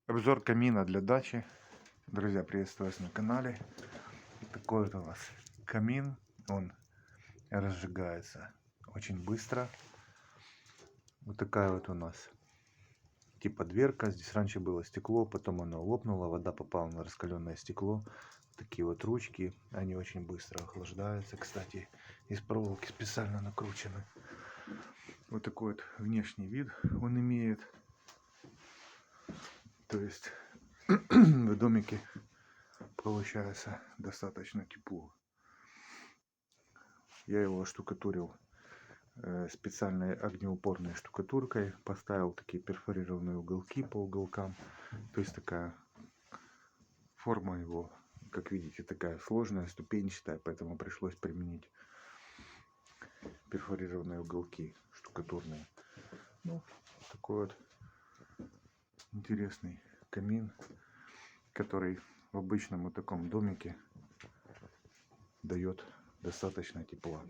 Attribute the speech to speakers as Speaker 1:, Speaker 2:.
Speaker 1: Обзор камина для дачи. Друзья, приветствую вас на канале. Такой вот у нас камин. Он разжигается очень быстро. Вот такая вот у нас типа дверка. Здесь раньше было стекло, потом оно лопнуло, вода попала на раскаленное стекло. Такие вот ручки, они очень быстро охлаждаются. Кстати, из проволоки специально накручены. Вот такой вот внешний вид он имеет. То есть в домике получается достаточно тепло. Я его оштукатурил специальной огнеупорной штукатуркой, поставил такие перфорированные уголки по уголкам. То есть такая форма его, как видите, такая сложная, ступенчатая, поэтому пришлось применить перфорированные уголки штукатурные. Ну, такой вот интересный камин, который в обычном вот таком домике дает достаточно тепла.